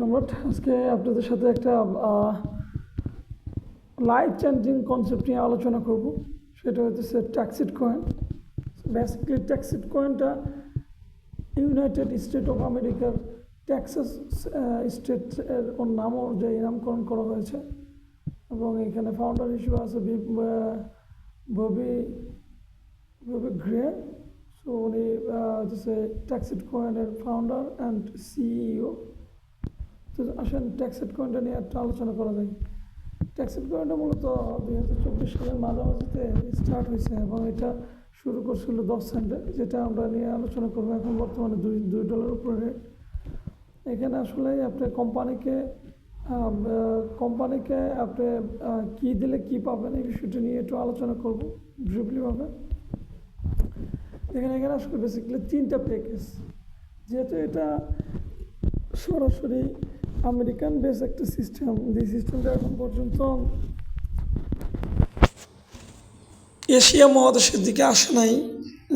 সম্রাট, আজকে আপনাদের সাথে একটা লাইফ চেঞ্জিং কনসেপ্ট নিয়ে আলোচনা করব। সেটা হচ্ছে ট্যাক্সিড কয়েন। বেসিক্যালি ট্যাক্সিড কয়েনটা ইউনাইটেড স্টেট অফ আমেরিকার টেক্সাস স্টেট এর নাম অনুযায়ী নামকরণ করা হয়েছে এবং এখানে ফাউন্ডার হিসেবে আছে ববি গ্রে। সো উনি হচ্ছে ট্যাক্সিড কয়েনের ফাউন্ডার অ্যান্ড সিইও। তো আসেন ট্যাক্সিড কয়েনটা নিয়ে একটা আলোচনা করা যায়। ট্যাক্সিড কয়েনটা মূলত 2024 সালের মাঝামাঝিতে স্টার্ট হয়েছে এবং এটা শুরু করছিল 10 সেন্টে, যেটা আমরা নিয়ে আলোচনা করবো। এখন বর্তমানে $2 উপরে রেট। এখানে আসলে আপনি কোম্পানিকে আপনি কী দিলে কী পাবেন এই বিষয়টা নিয়ে একটু আলোচনা করবো ব্রিফলিভাবে। এখানে আসলে বেসিক্যালি 3টা প্যাকেজ, যেহেতু এটা সরাসরি আমেরিকান বেস একটা সিস্টেম, যে সিস্টেমটা এখন পর্যন্ত এশিয়া মহাদেশের দিকে আসে নাই,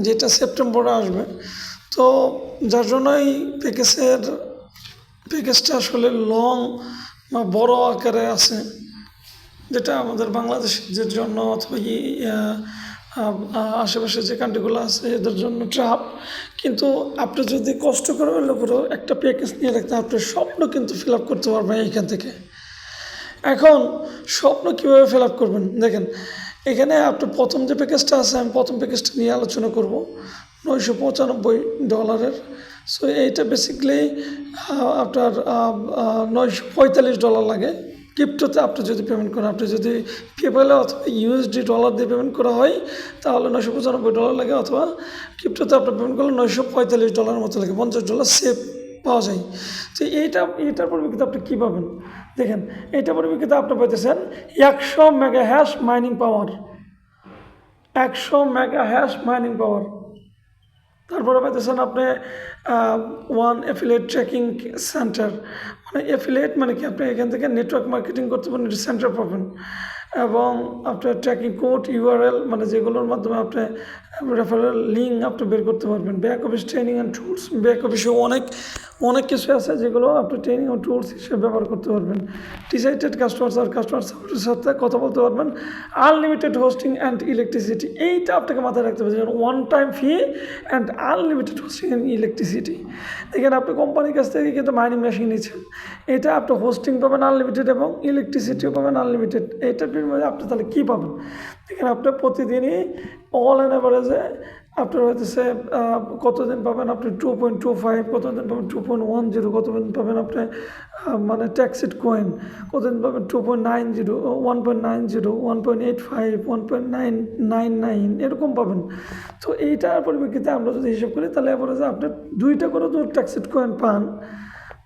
যেটা সেপ্টেম্বরে আসবে। তো যার জন্য এই প্যাকেজটা আসলে লং বা বড় আকারে আছে, যেটা আমাদের বাংলাদেশের জন্য অথবা আশেপাশে যে কান্ট্রিগুলো আছে এদের জন্য ট্রাপ। কিন্তু আপনি যদি কষ্ট করে হলে পুরো একটা প্যাকেজ নিয়ে রাখতে আপনার স্বপ্ন কিন্তু ফিল আপ করতে পারবেন এইখান থেকে। এখন স্বপ্ন কীভাবে ফিল আপ করবেন দেখেন, এখানে আপনার প্রথম যে প্যাকেজটা আছে, আমি প্রথম প্যাকেজটা নিয়ে আলোচনা করব, $995। সো এইটা বেসিক্যালি আপনার $945 লাগে ক্রিপ্টোতে আপনি যদি পেমেন্ট করেন। আপনি যদি পেপ্যালে অথবা ইউএসডি ডলার দিয়ে পেমেন্ট করা হয় তাহলে $995 লাগে, অথবা ক্রিপ্টোতে আপনার পেমেন্ট করলে $945 মতো লাগে, $50 সেভ পাওয়া যায়। তো এইটার পরিপ্রেক্ষিতে আপনি কী পাবেন দেখেন, এইটার পরিপ্রেক্ষিতে আপনি পাইতেছেন 100 মেগা হ্যাশ মাইনিং পাওয়ার, 100 মেগা হ্যাশ মাইনিং পাওয়ার। তারপরে পাইতেছেন আপনি ওয়ান অ্যাফিলিয়েট ট্র্যাকিং সেন্টার। মানে অ্যাফিলিয়েট মানে কি, আপনি এখান থেকে নেটওয়ার্ক মার্কেটিং করতে পারেন, সেন্টার পাবেন। এবং আপনার ট্র্যাকিং কোড, ইউআরএল, মানে যেগুলোর মাধ্যমে আপনি রেফারেল লিঙ্ক আপনি বের করতে পারবেন। Back office training and tools, back অফিসে অনেক কিছু আছে যেগুলো আপনি ট্রেনিং ও টুলস হিসেবে ব্যবহার করতে পারবেন। ডিসাইডেড কাস্টমার সাপোর্টের সাথে কথা বলতে পারবেন। আনলিমিটেড হোস্টিং অ্যান্ড ইলেকট্রিসিটি, এইটা আপনাকে মাথায় রাখতে হবে, যেমন one time fee and unlimited hosting and electricity. দেখেন আপনি কোম্পানির কাছ থেকে কিন্তু মাইনিং মেশিন নিচ্ছেন, এটা আপনি হোস্টিং পাবেন আনলিমিটেড এবং ইলেকট্রিসিটিও পাবেন আনলিমিটেড। এইটার বিনিময়ে আপনি তাহলে কী পাবেন দেখেন, আপনি প্রতিদিনই অল অ্যান অ্যাভারেজে আপনার হইতেছে কতদিন পাবেন আপনি 2.25, কতদিন পাবেন 2.10, কতদিন পাবেন আপনি মানে ট্যাক্সিড কয়েন, কতদিন পাবেন 2.90, 1.90, 1.85, 1.999 এরকম পাবেন। তো এইটার পরিপ্রেক্ষিতে আমরা যদি হিসাব করি তাহলে অ্যাভারেজে আপনি 2টা করে যদি ট্যাক্সিড কয়েন পান,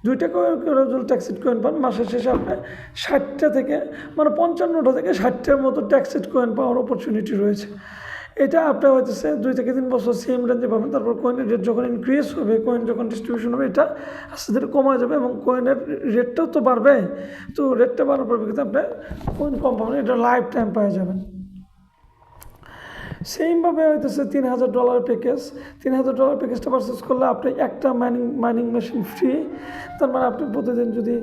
2টা করে যদি ট্যাক্সিড কয়েন পান, মাসের শেষে আপনি 60টা থেকে মানে 55টা থেকে 60টার মতো ট্যাক্সিড কয়েন পাওয়ার অপরচুনিটি রয়েছে। এটা আপনার হইতেছে 2 থেকে 3 বছর সেম রেঞ্জে পাবেন। তারপর কয়েনের রেট যখন ইনক্রিজ হবে, কয়েন যখন ডিস্ট্রিবিউশন হবে, এটা আস্তে ধীরে কমা যাবে এবং কয়েনের রেটটাও তো বাড়বে। তো রেটটা বাড়ার পরিপ্রেক্ষিতে আপনি কয়েন কম পাবেন, এটা লাইফ টাইম পেয়ে যাবেন। সেমভাবে হইতেছে $3000 প্যাকেজ। $3000 প্যাকেজটা পারচেস করলে আপনি একটা মাইনিং মেশিন ফ্রি। তার মানে আপনি প্রতিদিন যদি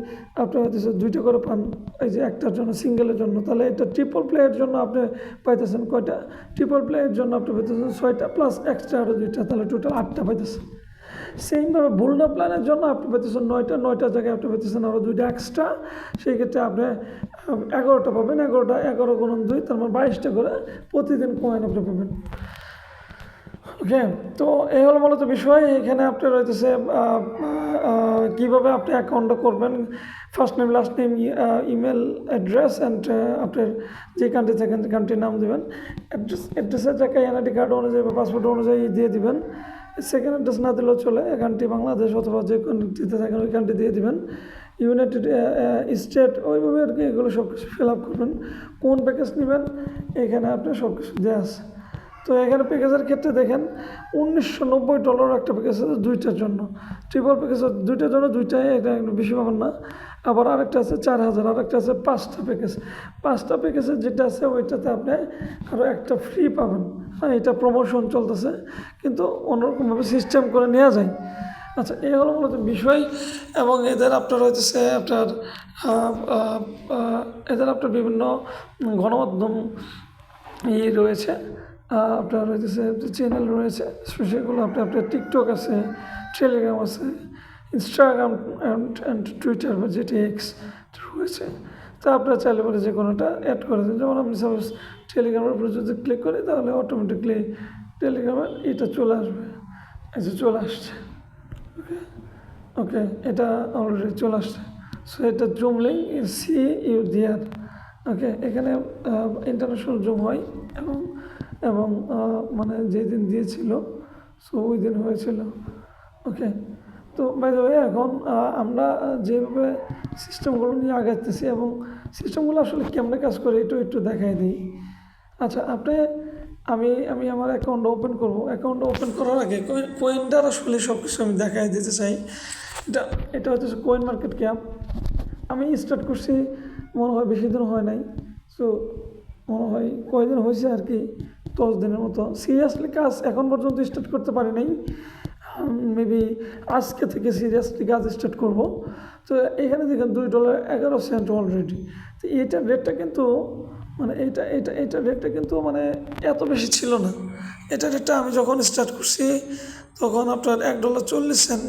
আপনি হইতেছে 2টা করে পান, এই যে একটার জন্য সিঙ্গেলের জন্য, তাহলে এটা ট্রিপল প্লেয়ের জন্য আপনি পাইতেছেন কয়টা, ট্রিপল প্লেয়ের জন্য আপনি পাইতেছেন 6টা প্লাস এক্সট্রা আরও 2টা, তাহলে টোটাল 8টা পাইতেছেন। সেমভাবে বুলডা প্ল্যানের জন্য আপনি পেতেছেন 9টার জায়গায় আপনি পেতেছেন আরও 2টা এক্সট্রা। সেই ক্ষেত্রে আপনি 11টা পাবেন, 11 গুণন 2, তার মানে 22টা করে প্রতিদিন কয়েন আপনি পাবেন। ওকে, তো এই হলো মূলত বিষয়। এখানে আপনার রয়েছে কীভাবে আপনি অ্যাকাউন্টটা করবেন, first name, last name, email address and আপনার যে কান্ট্রি থাকেন কান্ট্রির নাম দেবেন। অ্যাড্রেসের জায়গায় এনআইডি কার্ড অনুযায়ী বা পাসপোর্ট অনুযায়ী দিয়ে দিবেন। সেকেন্ড অ্যাড্রেস না দিলেও চলে, কান্ট্রি বাংলাদেশ অথবা যে কান্ট্রিতে থাকেন ওই কান্ট্রি দিয়ে দিবেন। ইউনাইটেড স্টেট ওইভাবে আর কি, এগুলো সব কিছু ফিল আপ করবেন। কোন প্যাকেজ নেবেন এখানে আপনি সব কিছু দেওয়া আছে। তো এখানে প্যাকেজের ক্ষেত্রে দেখেন $1990 একটা প্যাকেজ আছে 2টার জন্য, ট্রিপল প্যাকেজ 2টার জন্য, 2টাই এটা একটু বেশি পাবেন না। আবার আরেকটা আছে 4000, আরেকটা আছে 5টা প্যাকেজ। 5টা প্যাকেজের যেটা আছে ওইটাতে আপনি আরও একটা ফ্রি পাবেন। হ্যাঁ, এটা প্রমোশন চলতেছে, কিন্তু অন্যরকমভাবে সিস্টেম করে নেওয়া যায়। আচ্ছা, এই হলো মূলত বিষয়। এবং এদের আপনার হইতেছে আপনার এদের আপনার বিভিন্ন গণমাধ্যম রয়েছে, আপনার হইতেছে চ্যানেল রয়েছে, সেগুলো আপনার টিকটক আছে, টেলিগ্রাম আছে, ইনস্টাগ্রাম অ্যান্ড টুইটার বা যেটি এক্স রয়েছে। তা আপনারা চাইলে পরে যে কোনোটা অ্যাড করে দেন। যেমন আমি সাপোজ টেলিগ্রামের উপরে যদি ক্লিক করি তাহলে অটোমেটিকলি টেলিগ্রামের এটা চলে আসবে, এই যে চলে আসছে। ওকে, ওকে, এটা অলরেডি চলে আসছে। সো এটা জুম লিঙ্ক CU ওকে, এখানে ইন্টারন্যাশনাল জুম হয় এবং এবং মানে যেদিন দিয়েছিল সো ওই দিন হয়েছিল। ওকে, তো বাই দ্য ওয়ে এখন আমরা যেভাবে সিস্টেমগুলো নিয়ে আগাইতেছি এবং সিস্টেমগুলো আসলে কেমনে কাজ করে একটু দেখাই দিই। আচ্ছা, আমি আমি আমার অ্যাকাউন্ট ওপেন করব। অ্যাকাউন্ট ওপেন করার আগে কোয়েনটার আসলে সব কিছু আমি দেখাই দিতে চাই। এটা হচ্ছে কোয়েন মার্কেট ক্যাপ। আমি স্টার্ট করছি মনে হয় বেশি দিন হয় নাই, সো মনে হয় কয়দিন হয়েছে আর কি, 10 দিনের মতো। সিরিয়াসলি কাজ এখন পর্যন্ত স্টার্ট করতে পারি নাই, মেবি আজকে থেকে সিরিয়াসলি কাজ স্টার্ট করব। তো এখানে দেখেন $2.11 অলরেডি। তো এইটার রেটটা কিন্তু মানে এইটা রেটটা কিন্তু মানে এত বেশি ছিল না। এটা রেটটা আমি যখন স্টার্ট করছি তখন আপনার $1.40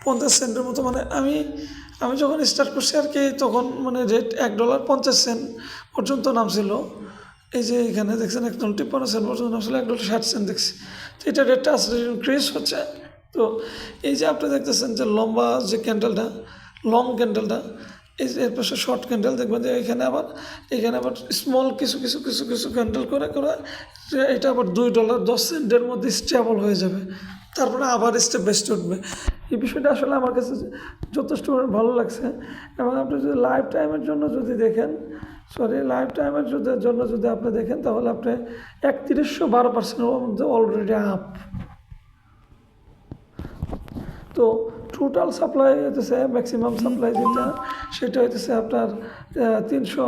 50 সেন্টের মতো, মানে আমি যখন স্টার্ট করছি আর কি তখন মানে রেট $1.50 পর্যন্ত নামছিল। এই যে এখানে দেখছেন $1.53 পর্যন্ত নামছিল, $1.60 দেখছি। তো এটা রেটটা আসলে ইনক্রিজ হচ্ছে। তো এই যে আপনি দেখতেছেন যে লম্বা যে ক্যান্ডেলটা, লং ক্যান্ডেলটা, এই যে এর পাশে শর্ট ক্যান্ডেল দেখবেন যে এখানে আবার স্মল কিছু ক্যান্ডেল করে এটা আবার $2.10 মধ্যে স্টেবল হয়ে যাবে, তারপরে আবার স্টেপ বাই স্টেপ উঠবে। এই বিষয়টা আসলে আমার কাছে যথেষ্ট ভালো লাগছে। এবং আপনি যদি লাইফ টাইমের জন্য যদি দেখেন, যদি আপনি দেখেন তাহলে আপনি 3112%-এর মধ্যে অলরেডি আপ। তো টোটাল সাপ্লাই হইতেছে ম্যাক্সিমাম সাপ্লাই সেটা হইতেছে আপনার 300,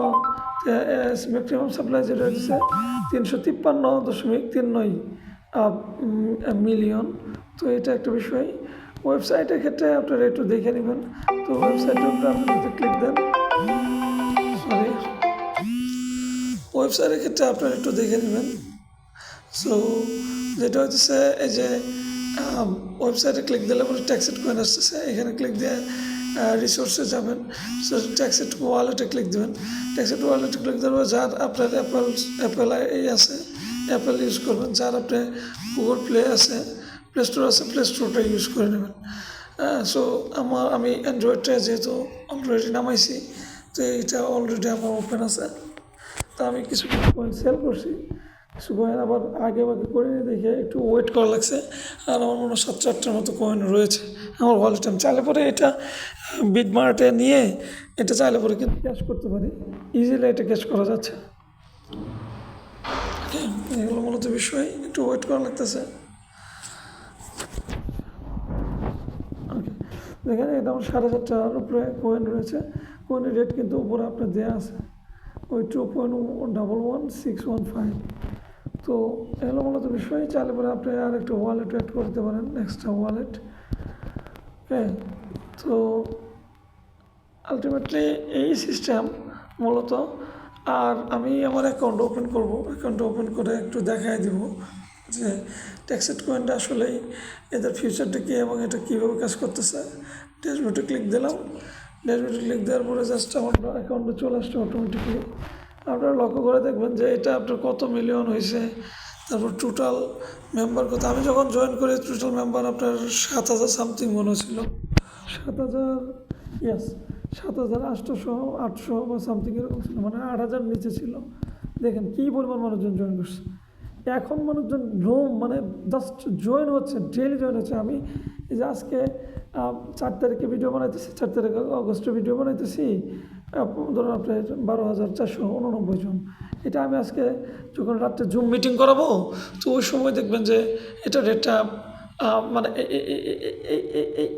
ম্যাক্সিমাম সাপ্লাই যেটা হইতেছে 353.39 মিলিয়ন। তো এটা একটা বিষয়। ওয়েবসাইটের ক্ষেত্রে আপনারা একটু দেখে নেবেন। তো ওয়েবসাইটের উপরে আপনি যদি ক্লিক দেন, ওয়েবসাইটের ক্ষেত্রে আপনারা একটু দেখে নেবেন। সো যেটা হচ্ছে এই যে ওয়েবসাইটে ক্লিক দিলে পরে ট্যাক্সেড কয়েন আসতেছে, এখানে ক্লিক দিয়ে রিসোর্সে যাবেন, ট্যাক্সেড ওয়ালেটে ক্লিক দেবেন। ট্যাক্সেড ওয়ালেটে ক্লিক দেওয়ার পর যার আপনার অ্যাপেল আছে, অ্যাপেল ইউজ করবেন। যার আপনার গুগল প্লে আছে, প্লে স্টোর আছে, প্লে স্টোরটা ইউজ করে নেবেন। সো আমি অ্যান্ড্রয়েডটা যেহেতু অলরেডি নামাইছি, তো এইটা অলরেডি আমার ওপেন আছে। তা আমি কিছু কয়েন সেল করছি, কিছু কয়েন আবার আগে করে নিয়ে দেখে একটু ওয়েট করা লাগছে। আর আমার মনে হয় 7-8টার মতো কয়েন রয়েছে আমার ওয়ালেটে। আমি চাইলে পরে এটা বিটমার্টে নিয়ে এটা চাইলে পরে কিন্তু ক্যাশ করতে পারি, ইজিলি এটা ক্যাশ করা যাচ্ছে। এগুলো মূলত বিষয়, একটু ওয়েট করা লাগতেছে। ওকে, দেখেন এটা আমার 7,500-টার উপরে কয়েন রয়েছে। কয়েনের রেট কিন্তু উপরে আপনার দেওয়া আছে, ওই 2.11615। তো এগুলো মূলত বিষয়। চাইলে পরে আপনি আর একটা ওয়ালেট অ্যাড করতে পারেন, এক্সট্রা ওয়ালেট। ওকে, তো আলটিমেটলি এই সিস্টেম মূলত। আর আমি আমার অ্যাকাউন্ট ওপেন করব, অ্যাকাউন্ট ওপেন করে একটু দেখাই দিব যে ট্যাক্সেড কয়েনটা আসলেই এদের ফিউচারটা কী এবং এটা কীভাবে কাজ করতেছে। ড্যাশবোর্ডে ক্লিক দিলাম, ড্যাশবোর্ডে ক্লিক দেওয়ার পরে জাস্ট আমার অ্যাকাউন্টে চলে আসছে অটোমেটিকলি। আপনারা লক্ষ্য করে দেখবেন যে এটা আপনার কত মিলিয়ন হয়েছে, তারপর টোটাল মেম্বার কত। আমি যখন জয়েন করি টোটাল মেম্বার আপনার 7,000 সামথিং মনে ছিল, 7,000, ইয়েস 7,800 বা সামথিং এরকম ছিল, মানে 8,000 নিচে ছিল। দেখেন কী পরিমাণ মানুষজন জয়েন করছে। এখন মানুষজন মানে জাস্ট জয়েন হচ্ছে, ডেলি জয়েন হচ্ছে। আমি এই যে আজকে 4 তারিখে ভিডিও বানাইতেছি, 4 তারিখে অগস্টে ভিডিও বানাইতেছি, ধরুন আপনার 12,489 জন। এটা আমি আজকে যখন রাত্রে জুম মিটিং করাবো, তো ওই সময় দেখবেন যে এটা রেটটা মানে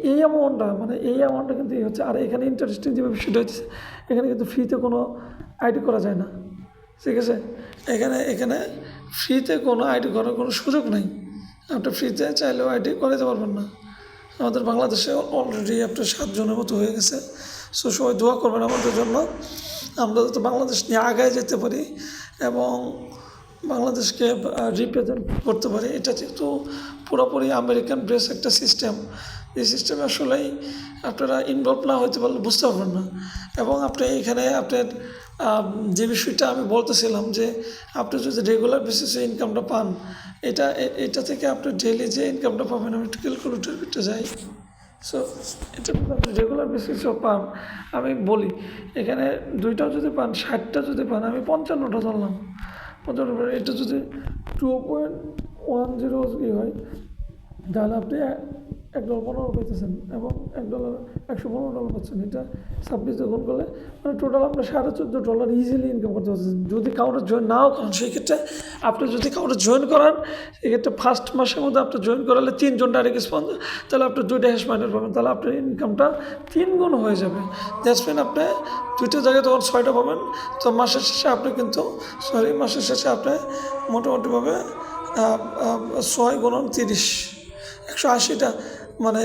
এই অ্যামাউন্টটা কিন্তু হচ্ছে। আর এখানে ইন্টারেস্টিং যে বিষয়টা হচ্ছে, এখানে কিন্তু ফ্রিতে কোনো আইডি করা যায় না, ঠিক আছে। এখানে ফ্রিতে কোনো আইডি করার কোনো সুযোগ নাই। আপনি ফ্রিতে চাইলেও আইডি করাতে পারবেন না। আমাদের বাংলাদেশে অলরেডি আপনার 7 জনের মতো হয়ে গেছে। সো সবাই দোয়া করবেন আমাদের জন্য, আমরা যাতে বাংলাদেশ নিয়ে আগায় যেতে পারি এবং বাংলাদেশকে রিপ্রেজেন্ট করতে পারি। এটা যেহেতু পুরোপুরি আমেরিকান বেস একটা সিস্টেম, এই সিস্টেমে আসলেই আপনারা ইনভলভ না হতে পারলে বুঝতে পারবেন না। এবং আপনি এখানে আপনার যে বিষয়টা আমি বলতেছিলাম যে আপনি যদি রেগুলার বেসিসে ইনকামটা পান, এটা থেকে আপনি ডেইলি যে ইনকামটা পাবেন, আমি একটু ক্যালকুলেটর করতে যাই। সো এটা যদি আপনি রেগুলার বেসিসও পান, আমি বলি এখানে 2টাও যদি পান, 60টা যদি পান, আমি 55টা ধরলাম, 55, এটা যদি 2.10 কি হয়, তাহলে আপনি $1.15 পাইতেছেন এবং $1 $115 পাচ্ছেন। এটা 26 গুণ করলে মানে টোটাল আপনার $14.5 ইজিলি ইনকাম করতে পারছেন। যদি কাউরে জয়েন নাও করেন, সেই ক্ষেত্রে আপনি যদি কাউরে জয়েন করান, সেক্ষেত্রে ফার্স্ট মাসের মধ্যে আপনি জয়েন করালে 3 জন ডাইরেক্ট স্পন্সর, তাহলে আপনি 2টা হ্যাশ মাইনার পাবেন, তাহলে আপনার ইনকামটা 3 গুণ হয়ে যাবে। দ্যাটস মিন আপনি 2টা জায়গায় তখন 6টা পাবেন। তো মাসের শেষে আপনি কিন্তু মাসের শেষে আপনি মোটামুটিভাবে 6 গুণন 30, 180টা মানে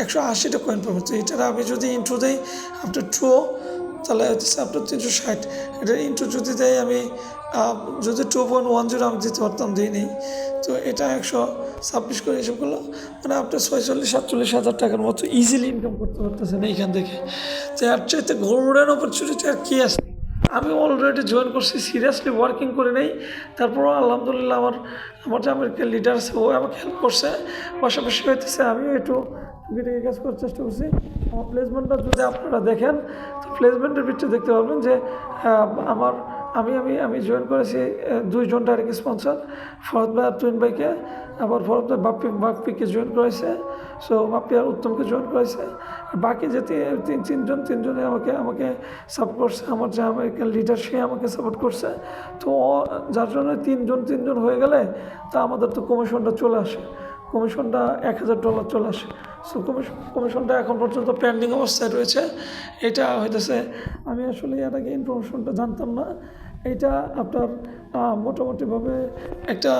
180টা কয়েন পাবেন। তো এটার আমি যদি ইন্ট্রো দিই আপনার ট্রু, তাহলে হচ্ছে আপনার 360। এটার ইন্ট্রো যদি দেয় আমি যদি 2.10 আমি দিতে পারতাম, দিই নেই। তো এটা 126 করে হিসেব করলো, মানে আপনার 46-47 হাজার টাকার মতো ইজিলি ইনকাম করতে পারতেছেন এইখান থেকে। তো এর চাইতে গোল্ডেন অপরচুনিটি আর কী আছে? আমি অলরেডি জয়েন করছি, সিরিয়াসলি ওয়ার্কিং করে নেই। তারপরও আলহামদুলিল্লাহ আমার যে আমেরিকার লিডার আছে ও আমাকে হেল্প করছে, পাশাপাশি হইতেছে আমিও একটু টুকিটাকি কাজ করার চেষ্টা করছি। আমার প্লেসমেন্টটা যদি আপনারা দেখেন, তো প্লেসমেন্টের ভিতরে দেখতে পারবেন যে আমার আমি জয়েন করেছি 2 জন ডাইরেক্ট স্পন্সর, ফরহাদ ভাই আর তুহিন ভাইকে, আবার ফরহাদ ভাই বাপ্পিকে জয়েন করেছে, সো বাপ্পি আর উত্তমকে জয়েন করেছে। বাকি যে তিনজনে আমাকে সাপোর্ট করছে, আমার যে আমেরিকান লিডার সে আমাকে সাপোর্ট করছে। তো যার জন্য তিনজন হয়ে গেলে তা আমাদের তো কমিশনটা চলে আসে, কমিশনটা $1000 চলে আসে। সো কমিশনটা এখন পর্যন্ত পেন্ডিং অবস্থায় রয়েছে। এটা হইতেছে আমি আসলে এর আগে ইনফরমেশনটা জানতাম না। এটা আপনার মোটামুটিভাবে একটা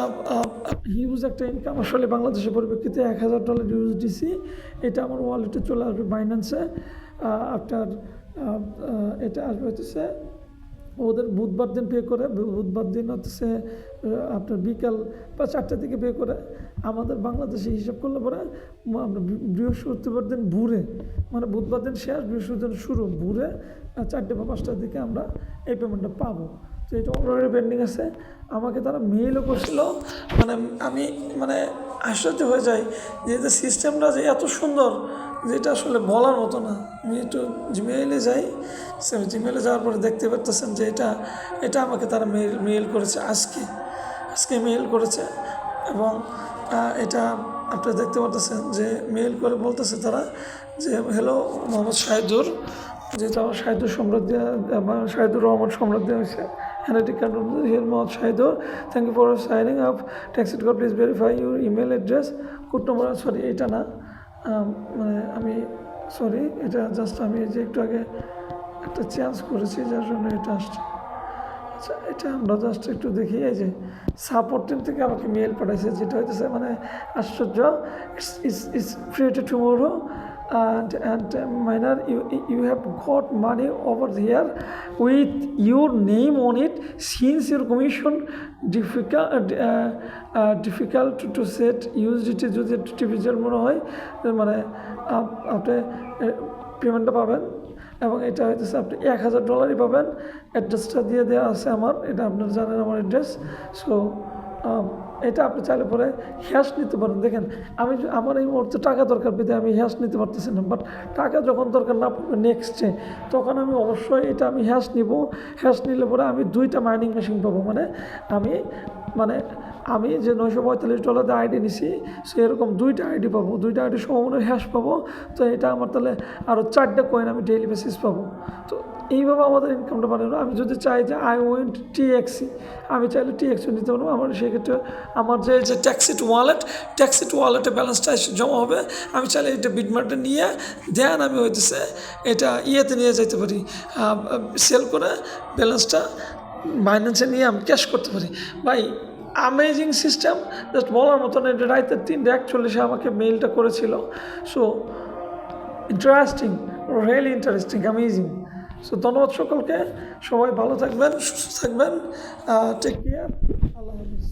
হিউজ একটা ইনকাম আসলে বাংলাদেশের পরিপ্রেক্ষিতে $1000 ইউএসডিসি, এটা আমার ওয়ালেটে চলে আসবে বাইন্যান্সে। আপনার এটা আসবে হচ্ছে ওদের বুধবার দিন পে করে, বুধবার দিন হচ্ছে আপনার বিকাল বা 4টার দিকে পে করে। আমাদের বাংলাদেশে হিসাব করলে পরে আমরা বৃহস্পতিবার দিন ভোরে, মানে বুধবার দিন শেষ, বৃহস্পতিবার দিন শুরু, ভোরে 4টে বা 5টার দিকে আমরা এই পেমেন্টটা পাবো। তো এটা অলরেডি পেন্ডিং আছে। আমাকে তারা মেইলও করছিল, আমি আশ্চর্য হয়ে যাই যে সিস্টেমটা যে এত সুন্দর, যেটা আসলে বলার মতো না। আমি একটু জিমেইলে যাই, জিমেইলে যাওয়ার পরে দেখতে পারতেছেন যে এটা আমাকে তারা মেইল করেছে, আজকে মেইল করেছে। এবং এটা আপনারা দেখতে পারতেছেন যে মেইল করে বলতেছে তারা যে হ্যালো মোহাম্মদ শাহিদুর, যেটা আমার শাহিদুর রহমান সম্রাট দেওয়া হয়েছে। Here Mohammad Shahidul, thank you for signing up. Taxit code, please verify your email address. Code number sorry এটা না, আমি সরি, এটা জাস্ট আমি যে একটু আগে একটা চেঞ্জ করেছি যার জন্য এটা আসছে। আচ্ছা, এটা আমরা জাস্ট একটু দেখি। এই যে সাপোর্ট টিম থেকে আমাকে মেল পাঠাইছে, যেটা হইতেছে আশ্চর্য। It's created tomorrow and minor you have got money over here with your name on it since your commission difficult to set USDT যদি টিভিজের মনে হয় আপনি পেমেন্টটা পাবেন। এবং এটা হইতেছে আপনি $1000 পাবেন। অ্যাড্রেসটা দিয়ে দেওয়া আছে আমার, এটা আপনারা জানেন আমার অ্যাড্রেস। সো এটা আপনি চাইলে পরে হ্যাশ নিতে পারেন। দেখেন আমার এই মুহূর্তে টাকা দরকার পেতে আমি হ্যাশ নিতে পারতেছি না, বাট টাকা যখন দরকার না পড়বে নেক্সটে, তখন আমি অবশ্যই এটা আমি হ্যাশ নিব। হ্যাশ নিলে পরে আমি 2টা মাইনিং মেশিন পাবো। আমি যে $945 আইডি নিছি, সো এরকম 2টা আইডি পাবো, 2টা আইডি সমানের হ্যাশ পাবো। তো এটা আমার তাহলে আরও 4টা কয়েন আমি ডেইলি বেসিস পাবো। তো এইভাবে আমাদের ইনকামটা বানানো। আমি যদি চাই যে আই ওয়েন্ট TXC, আমি চাইলে TXC নিতে পারবো। আমার সেক্ষেত্রে আমার যে ট্যাক্সিট ওয়ালেটে ব্যালেন্সটা জমা হবে। আমি চাইলে এটা বিটমার্টে নিয়ে দেন আমি হইতেছে এটা ইয়েতে নিয়ে যেতে পারি, সেল করে ব্যালেন্সটা বাইন্যান্সে নিয়ে আমি ক্যাশ করতে পারি। ভাই অ্যামেজিং সিস্টেম, জাস্ট বলার মতন। এটা রাইতে 3:41 আমাকে মেইলটা করেছিল। So interesting, really interesting, amazing. So ধন্যবাদ সকলকে, সবাই ভালো থাকবেন, সুস্থ থাকবেন, টেক কেয়ার, আল্লাহ হাফিজ।